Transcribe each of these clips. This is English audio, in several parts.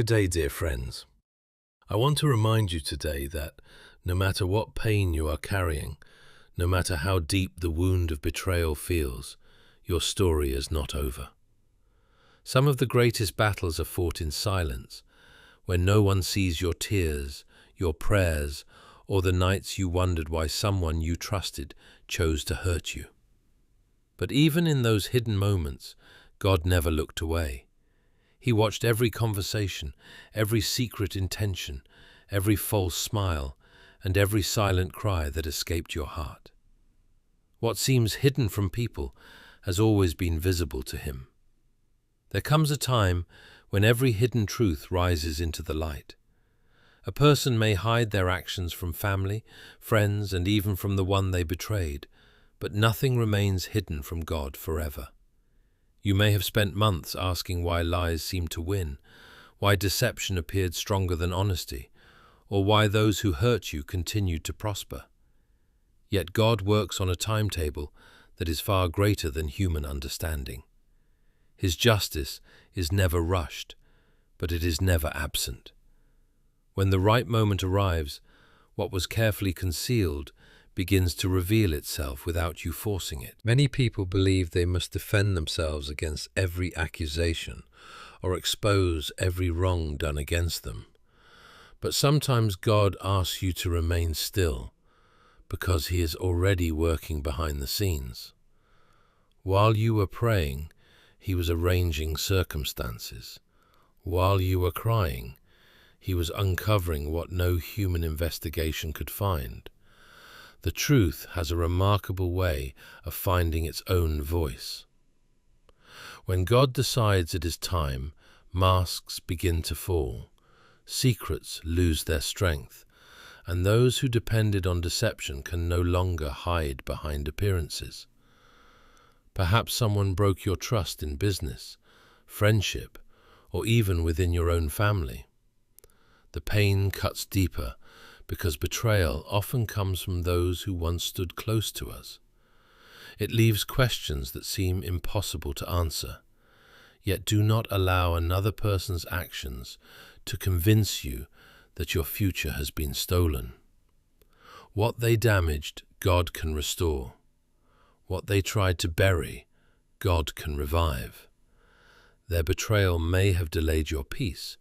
Good day, dear friends. I want to remind you today that no matter what pain you are carrying, no matter how deep the wound of betrayal feels, your story is not over. Some of the greatest battles are fought in silence, when no one sees your tears, your prayers, or the nights you wondered why someone you trusted chose to hurt you. But even in those hidden moments, God never looked away. He watched every conversation, every secret intention, every false smile, and every silent cry that escaped your heart. What seems hidden from people has always been visible to him. There comes a time when every hidden truth rises into the light. A person may hide their actions from family, friends, and even from the one they betrayed, but nothing remains hidden from God forever. You may have spent months asking why lies seemed to win, why deception appeared stronger than honesty, or why those who hurt you continued to prosper. Yet God works on a timetable that is far greater than human understanding. His justice is never rushed, but it is never absent. When the right moment arrives, what was carefully concealed begins to reveal itself without you forcing it. Many people believe they must defend themselves against every accusation or expose every wrong done against them. But sometimes God asks you to remain still because He is already working behind the scenes. While you were praying, He was arranging circumstances. While you were crying, He was uncovering what no human investigation could find. The truth has a remarkable way of finding its own voice. When God decides it is time, masks begin to fall, secrets lose their strength, and those who depended on deception can no longer hide behind appearances. Perhaps someone broke your trust in business, friendship, or even within your own family. The pain cuts deeper, because betrayal often comes from those who once stood close to us. It leaves questions that seem impossible to answer, yet do not allow another person's actions to convince you that your future has been stolen. What they damaged, God can restore. What they tried to bury, God can revive. Their betrayal may have delayed your peace,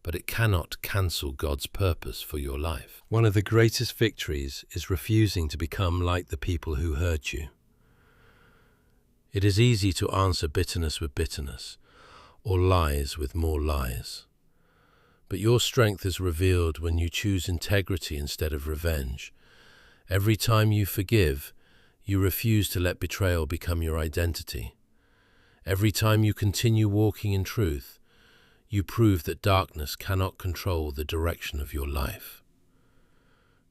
but it cannot cancel God's purpose for your life. One of the greatest victories is refusing to become like the people who hurt you. It is easy to answer bitterness with bitterness, or lies with more lies. But your strength is revealed when you choose integrity instead of revenge. Every time you forgive, you refuse to let betrayal become your identity. Every time you continue walking in truth, you prove that darkness cannot control the direction of your life.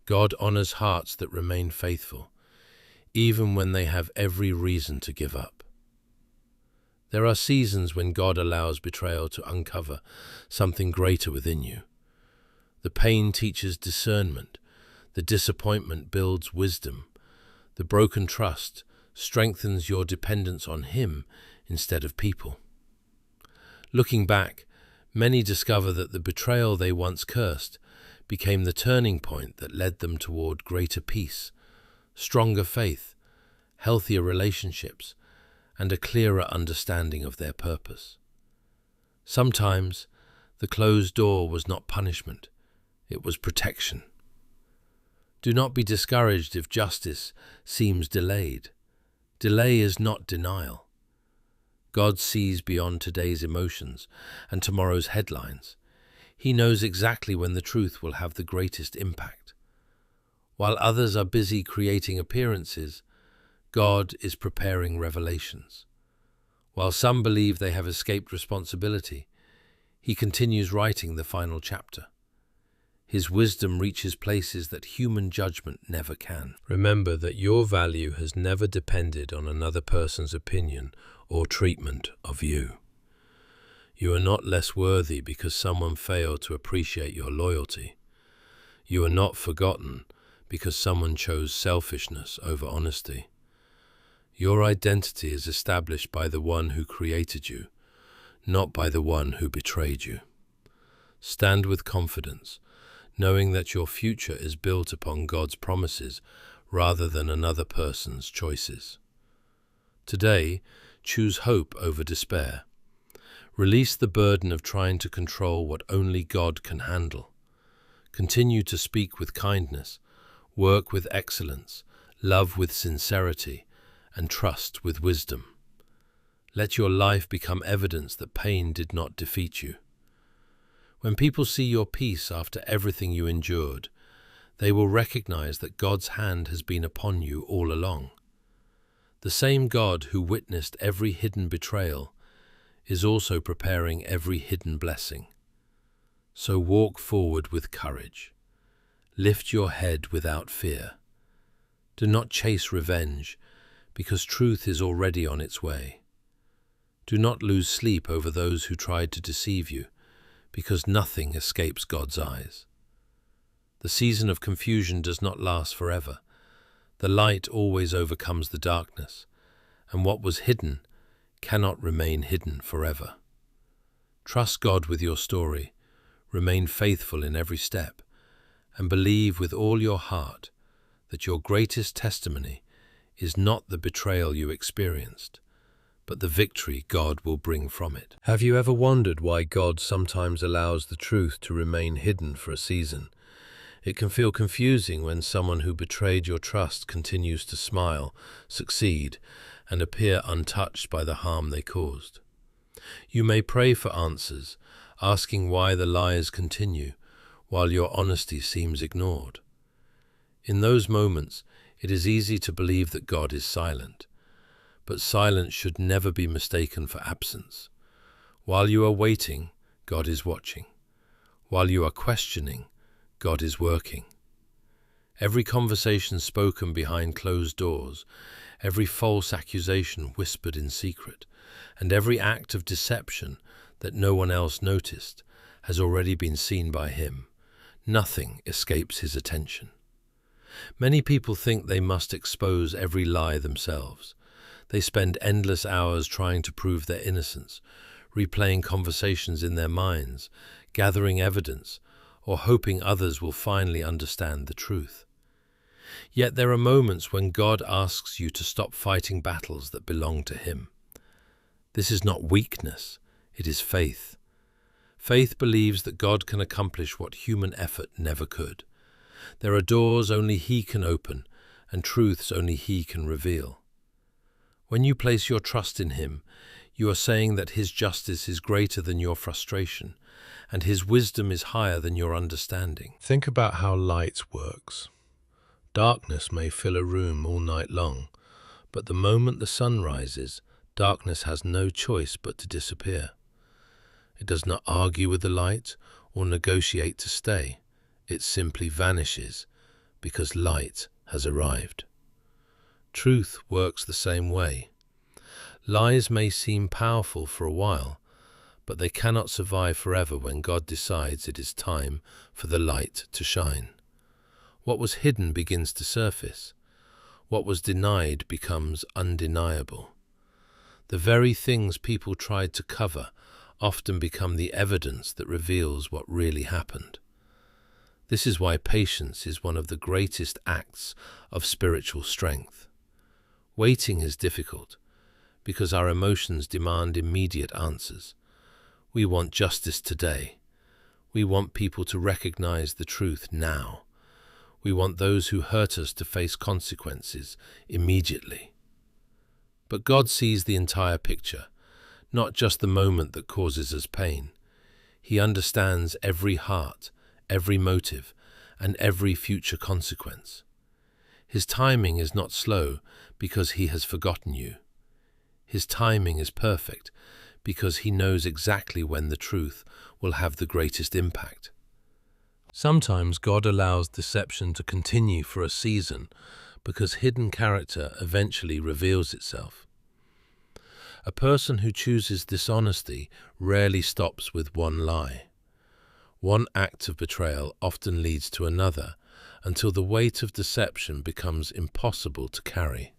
God honors hearts that remain faithful, even when they have every reason to give up. There are seasons when God allows betrayal to uncover something greater within you. The pain teaches discernment, the disappointment builds wisdom, the broken trust strengthens your dependence on Him instead of people. Looking back, many discover that the betrayal they once cursed became the turning point that led them toward greater peace, stronger faith, healthier relationships, and a clearer understanding of their purpose. Sometimes, the closed door was not punishment, it was protection. Do not be discouraged if justice seems delayed. Delay is not denial. God sees beyond today's emotions and tomorrow's headlines. He knows exactly when the truth will have the greatest impact. While others are busy creating appearances, God is preparing revelations. While some believe they have escaped responsibility, He continues writing the final chapter. His wisdom reaches places that human judgment never can. Remember that your value has never depended on another person's opinion or treatment of you. You are not less worthy because someone failed to appreciate your loyalty. You are not forgotten because someone chose selfishness over honesty. Your identity is established by the one who created you, not by the one who betrayed you. Stand with confidence, knowing that your future is built upon God's promises rather than another person's choices. Today, choose hope over despair. Release the burden of trying to control what only God can handle. Continue to speak with kindness, work with excellence, love with sincerity, and trust with wisdom. Let your life become evidence that pain did not defeat you. When people see your peace after everything you endured, they will recognize that God's hand has been upon you all along. The same God who witnessed every hidden betrayal is also preparing every hidden blessing. So walk forward with courage. Lift your head without fear. Do not chase revenge, because truth is already on its way. Do not lose sleep over those who tried to deceive you, because nothing escapes God's eyes. The season of confusion does not last forever. The light always overcomes the darkness, and what was hidden cannot remain hidden forever. Trust God with your story, remain faithful in every step, and believe with all your heart that your greatest testimony is not the betrayal you experienced, but the victory God will bring from it. Have you ever wondered why God sometimes allows the truth to remain hidden for a season? It can feel confusing when someone who betrayed your trust continues to smile, succeed, and appear untouched by the harm they caused. You may pray for answers, asking why the lies continue, while your honesty seems ignored. In those moments, it is easy to believe that God is silent, but silence should never be mistaken for absence. While you are waiting, God is watching. While you are questioning, God is working. Every conversation spoken behind closed doors, every false accusation whispered in secret, and every act of deception that no one else noticed has already been seen by Him. Nothing escapes His attention. Many people think they must expose every lie themselves. They spend endless hours trying to prove their innocence, replaying conversations in their minds, gathering evidence, or hoping others will finally understand the truth. Yet there are moments when God asks you to stop fighting battles that belong to Him. This is not weakness, it is faith. Faith believes that God can accomplish what human effort never could. There are doors only He can open, and truths only He can reveal. When you place your trust in Him, you are saying that His justice is greater than your frustration, and His wisdom is higher than your understanding. Think about how light works. Darkness may fill a room all night long, but the moment the sun rises, darkness has no choice but to disappear. It does not argue with the light or negotiate to stay. It simply vanishes because light has arrived. Truth works the same way. Lies may seem powerful for a while, but they cannot survive forever when God decides it is time for the light to shine. What was hidden begins to surface. What was denied becomes undeniable. The very things people tried to cover often become the evidence that reveals what really happened. This is why patience is one of the greatest acts of spiritual strength. Waiting is difficult because our emotions demand immediate answers. We want justice today. We want people to recognize the truth now. We want those who hurt us to face consequences immediately. But God sees the entire picture, not just the moment that causes us pain. He understands every heart, every motive, and every future consequence. His timing is not slow because He has forgotten you. His timing is perfect because He knows exactly when the truth will have the greatest impact. Sometimes God allows deception to continue for a season because hidden character eventually reveals itself. A person who chooses dishonesty rarely stops with one lie. One act of betrayal often leads to another until the weight of deception becomes impossible to carry.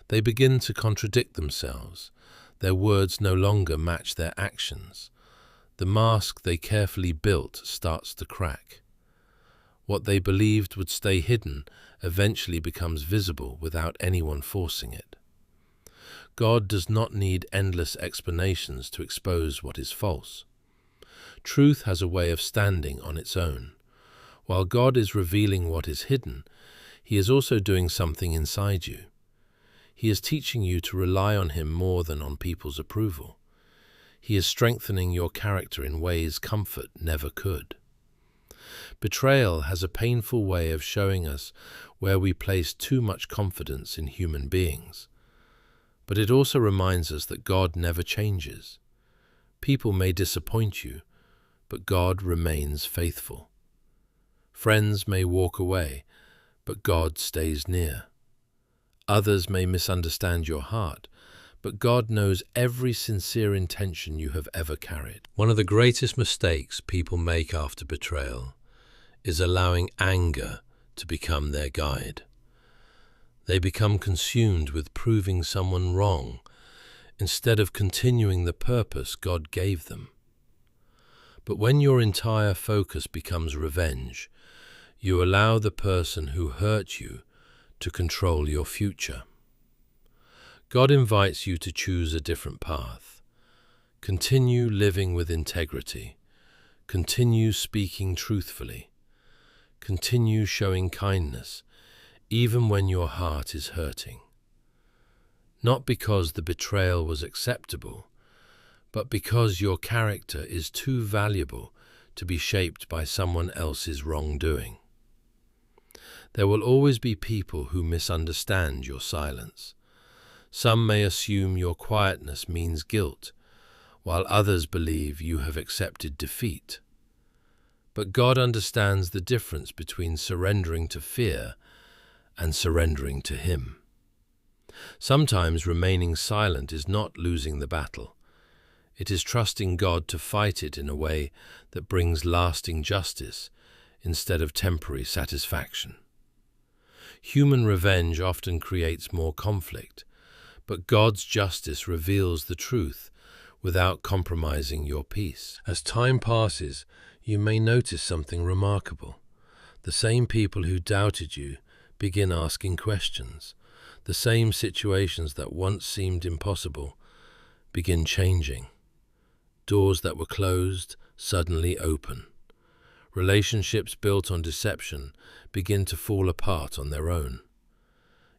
They begin to contradict themselves. Their words no longer match their actions. The mask they carefully built starts to crack. What they believed would stay hidden eventually becomes visible without anyone forcing it. God does not need endless explanations to expose what is false. Truth has a way of standing on its own. While God is revealing what is hidden, He is also doing something inside you. He is teaching you to rely on Him more than on people's approval. He is strengthening your character in ways comfort never could. Betrayal has a painful way of showing us where we place too much confidence in human beings. But it also reminds us that God never changes. People may disappoint you, but God remains faithful. Friends may walk away, but God stays near. Others may misunderstand your heart, but God knows every sincere intention you have ever carried. One of the greatest mistakes people make after betrayal is allowing anger to become their guide. They become consumed with proving someone wrong instead of continuing the purpose God gave them. But when your entire focus becomes revenge, you allow the person who hurt you to control your future. God invites you to choose a different path. Continue living with integrity. Continue speaking truthfully. Continue showing kindness, even when your heart is hurting. Not because the betrayal was acceptable, but because your character is too valuable to be shaped by someone else's wrongdoing. There will always be people who misunderstand your silence. Some may assume your quietness means guilt, while others believe you have accepted defeat. But God understands the difference between surrendering to fear and surrendering to Him. Sometimes remaining silent is not losing the battle. It is trusting God to fight it in a way that brings lasting justice instead of temporary satisfaction. Human revenge often creates more conflict, but God's justice reveals the truth without compromising your peace. As time passes, you may notice something remarkable. The same people who doubted you begin asking questions. The same situations that once seemed impossible begin changing. Doors that were closed suddenly open. Relationships built on deception begin to fall apart on their own.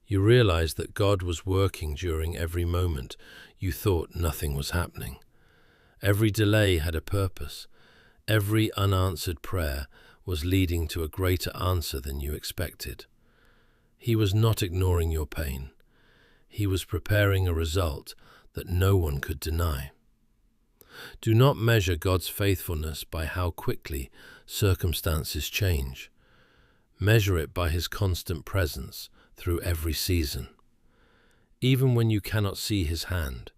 You realize that God was working during every moment you thought nothing was happening. Every delay had a purpose. Every unanswered prayer was leading to a greater answer than you expected. He was not ignoring your pain. He was preparing a result that no one could deny. Do not measure God's faithfulness by how quickly circumstances change. Measure it by His constant presence through every season. Even when you cannot see His hand,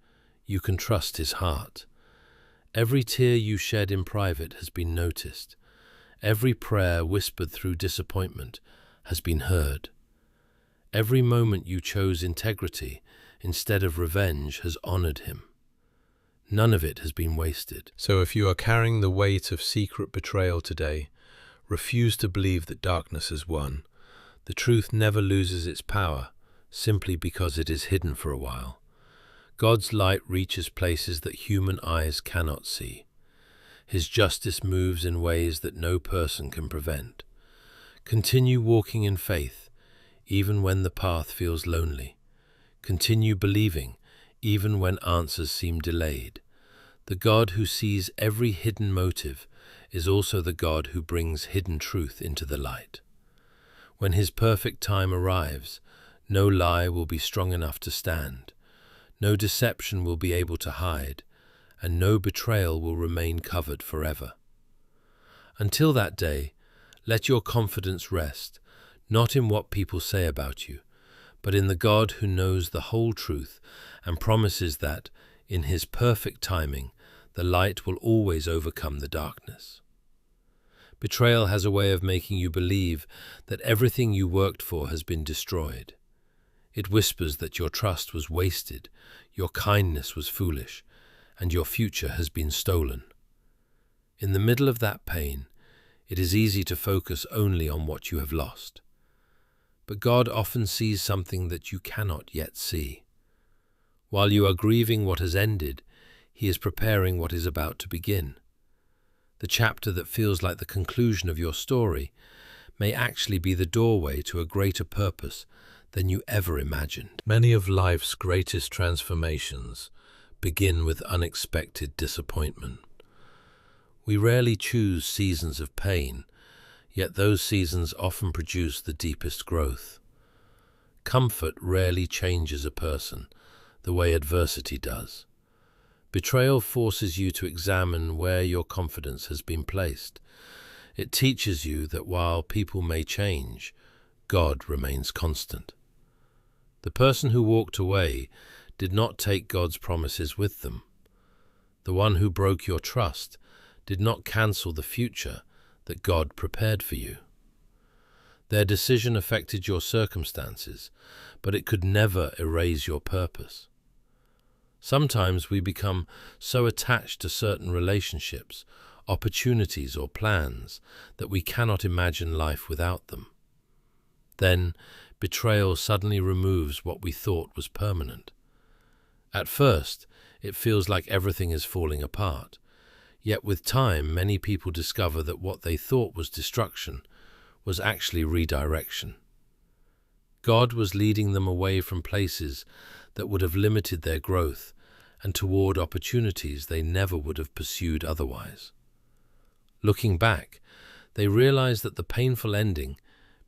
you can trust His heart. Every tear you shed in private has been noticed. Every prayer whispered through disappointment has been heard. Every moment you chose integrity instead of revenge has honored Him. None of it has been wasted. So if you are carrying the weight of secret betrayal today, refuse to believe that darkness has won. The truth never loses its power simply because it is hidden for a while. God's light reaches places that human eyes cannot see. His justice moves in ways that no person can prevent. Continue walking in faith, even when the path feels lonely. Continue believing, even when answers seem delayed. The God who sees every hidden motive is also the God who brings hidden truth into the light. When His perfect time arrives, no lie will be strong enough to stand. No deception will be able to hide, and no betrayal will remain covered forever. Until that day, let your confidence rest, not in what people say about you, but in the God who knows the whole truth and promises that, in His perfect timing, the light will always overcome the darkness. Betrayal has a way of making you believe that everything you worked for has been destroyed. It whispers that your trust was wasted, your kindness was foolish, and your future has been stolen. In the middle of that pain, it is easy to focus only on what you have lost. But God often sees something that you cannot yet see. While you are grieving what has ended, He is preparing what is about to begin. The chapter that feels like the conclusion of your story may actually be the doorway to a greater purpose than you ever imagined. Many of life's greatest transformations begin with unexpected disappointment. We rarely choose seasons of pain, yet those seasons often produce the deepest growth. Comfort rarely changes a person the way adversity does. Betrayal forces you to examine where your confidence has been placed. It teaches you that while people may change, God remains constant. The person who walked away did not take God's promises with them. The one who broke your trust did not cancel the future that God prepared for you. Their decision affected your circumstances, but it could never erase your purpose. Sometimes we become so attached to certain relationships, opportunities, or plans that we cannot imagine life without them. Then, betrayal suddenly removes what we thought was permanent. At first, it feels like everything is falling apart. Yet with time, many people discover that what they thought was destruction was actually redirection. God was leading them away from places that would have limited their growth and toward opportunities they never would have pursued otherwise. Looking back, they realized that the painful ending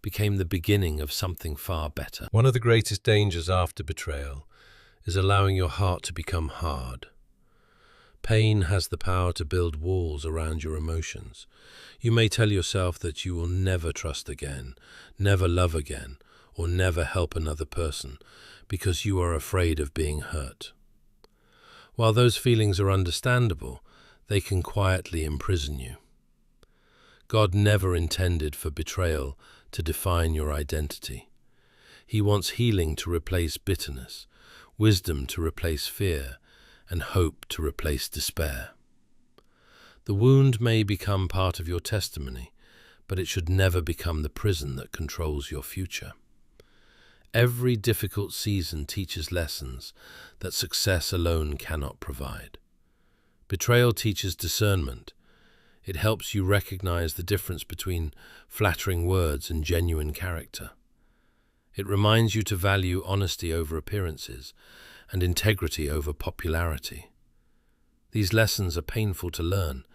became the beginning of something far better. One of the greatest dangers after betrayal is allowing your heart to become hard. Pain has the power to build walls around your emotions. You may tell yourself that you will never trust again, never love again, or never help another person because you are afraid of being hurt. While those feelings are understandable, they can quietly imprison you. God never intended for betrayal to define your identity. He wants healing to replace bitterness, wisdom to replace fear, and hope to replace despair. The wound may become part of your testimony, but it should never become the prison that controls your future. Every difficult season teaches lessons that success alone cannot provide. Betrayal teaches discernment. It helps you recognize the difference between flattering words and genuine character. It reminds you to value honesty over appearances and integrity over popularity. These lessons are painful to learn,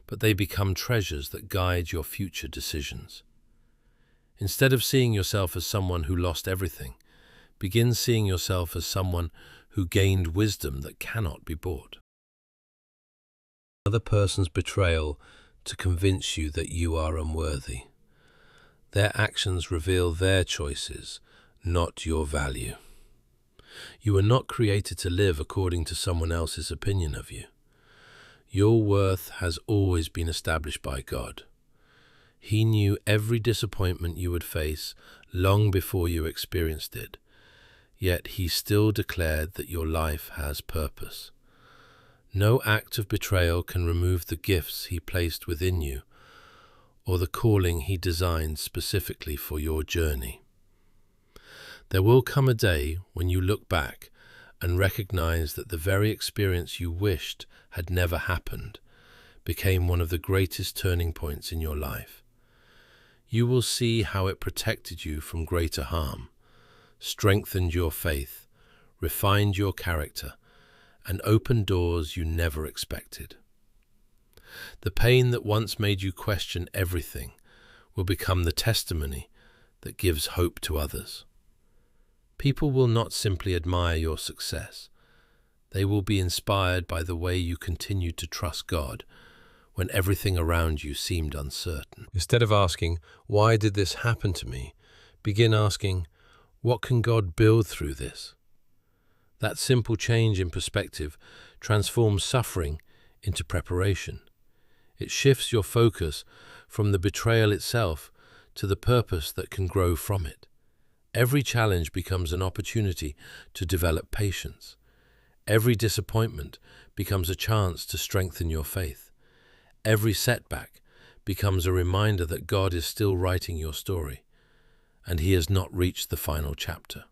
but they become treasures that guide your future decisions. Instead of seeing yourself as someone who lost everything, begin seeing yourself as someone who gained wisdom that cannot be bought. Another person's betrayal to convince you that you are unworthy. Their actions reveal their choices, not your value. You are not created to live according to someone else's opinion of you. Your worth has always been established by God. He knew every disappointment you would face long before you experienced it, yet He still declared that your life has purpose. No act of betrayal can remove the gifts He placed within you or the calling He designed specifically for your journey. There will come a day when you look back and recognize that the very experience you wished had never happened became one of the greatest turning points in your life. You will see how it protected you from greater harm, strengthened your faith, refined your character, and opened doors you never expected. The pain that once made you question everything will become the testimony that gives hope to others. People will not simply admire your success. They will be inspired by the way you continued to trust God when everything around you seemed uncertain. Instead of asking, "Why did this happen to me?" begin asking, "What can God build through this?" That simple change in perspective transforms suffering into preparation. It shifts your focus from the betrayal itself to the purpose that can grow from it. Every challenge becomes an opportunity to develop patience. Every disappointment becomes a chance to strengthen your faith. Every setback becomes a reminder that God is still writing your story, and He has not reached the final chapter.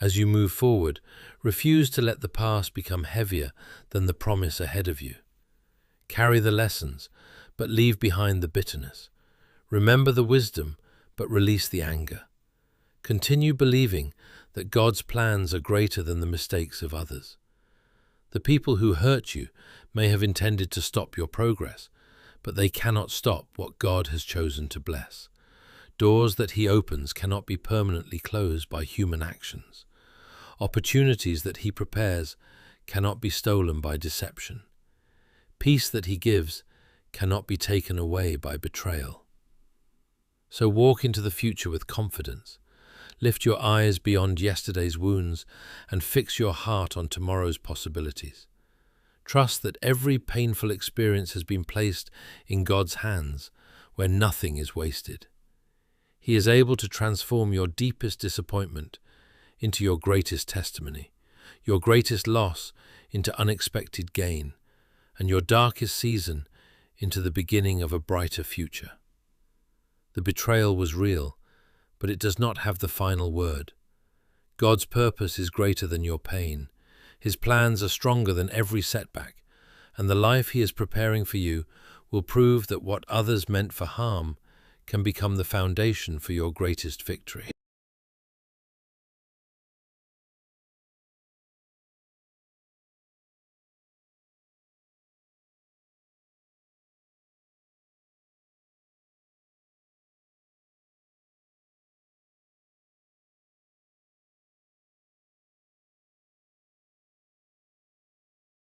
As you move forward, refuse to let the past become heavier than the promise ahead of you. Carry the lessons, but leave behind the bitterness. Remember the wisdom, but release the anger. Continue believing that God's plans are greater than the mistakes of others. The people who hurt you may have intended to stop your progress, but they cannot stop what God has chosen to bless. Doors that He opens cannot be permanently closed by human actions. Opportunities that He prepares cannot be stolen by deception. Peace that He gives cannot be taken away by betrayal. So walk into the future with confidence. Lift your eyes beyond yesterday's wounds and fix your heart on tomorrow's possibilities. Trust that every painful experience has been placed in God's hands, where nothing is wasted. He is able to transform your deepest disappointment into your greatest testimony, your greatest loss into unexpected gain, and your darkest season into the beginning of a brighter future. The betrayal was real, but it does not have the final word. God's purpose is greater than your pain. His plans are stronger than every setback, and the life He is preparing for you will prove that what others meant for harm can become the foundation for your greatest victory.